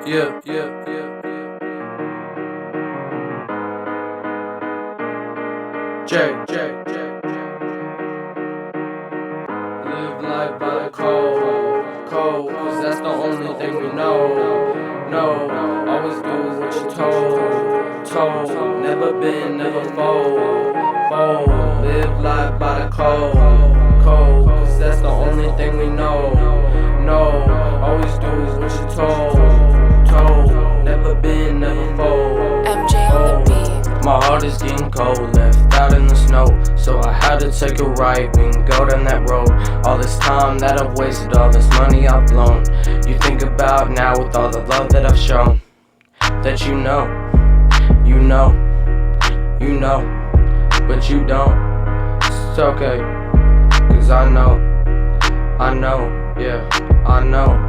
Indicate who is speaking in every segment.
Speaker 1: Yeah. J. Live life by the code, cause that's the only thing we know. No, always do what you're told. Never bend, never fold. Live life by the code, cause that's the only thing we know. No, always do what you're told. Never bend, never fold.
Speaker 2: MJ on the beat.
Speaker 1: My heart is getting cold, left out in the snow, so I had to take a right and go down that road. All this time that I've wasted, all this money I've blown. You think about now with all the love that I've shown, that you know, but you don't. It's okay, cause I know, yeah, I know.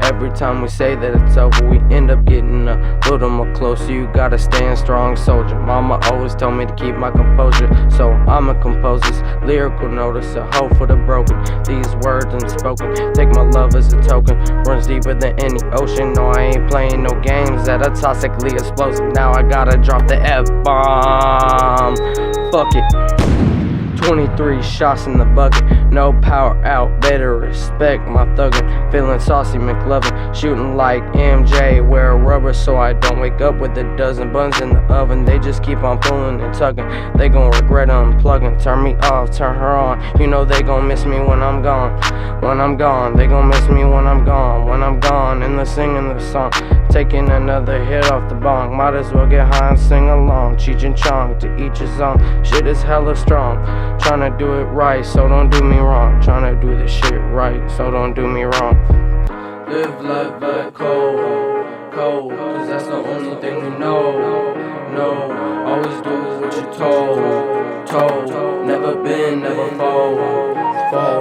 Speaker 1: Every time we say that it's over, we end up getting a little more closer. You gotta stand strong, soldier. Mama always told me to keep my composure, so I'ma compose this lyrical notice, a hope for the broken. These words unspoken, take my love as a token. Runs deeper than any ocean. No, I ain't playing no games that are toxically explosive. Now I gotta drop the F-bomb. Fuck it. 23 shots in the bucket, no power out, better respect my thuggin'. Feeling saucy McLovin, shooting like MJ, wear a rubber so I don't wake up with a dozen buns in the oven. They just keep on pulling and tugging, they gon' regret unplugging. Turn me off, turn her on, you know they gon' miss me when I'm gone. When I'm gone, they gon' miss me when I'm gone. When I'm gone, and they're singing the song, taking another hit off the bong. Might as well get high and sing along, Cheech and Chong, to each his own. Shit is hella strong, tryna do it right, so don't do me wrong. Tryna do this shit right, so don't do me wrong. Live life by the code, cause that's the only thing we know. No, always do what you're told. Never bend, never fold.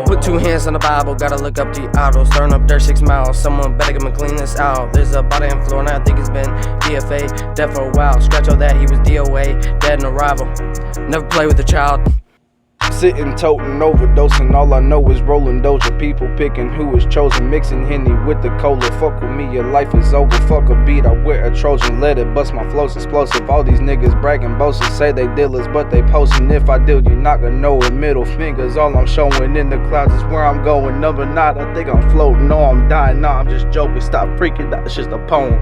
Speaker 1: Put 2 hands on the Bible, gotta look up the idols. Turn up dirt 6 miles, someone better come and clean this out. There's a body in Florida, I think it's been DFA, dead for a while. Scratch all that, he was DOA, dead in arrival. Never play with a child.
Speaker 3: Sitting, toting, overdosing, all I know is rolling Doja. People picking who is chosen, mixing Henny with the cola. Fuck with me, your life is over. Fuck a beat, I wear a Trojan. Let it bust, my flow's explosive. All these niggas bragging, boasting, say they dealers, but they posting. If I deal, you not gonna know it. Middle fingers, all I'm showing in the clouds is where I'm going. Number 9, I think I'm floating. No, I'm dying, nah, I'm just joking. Stop freaking, that's just a poem.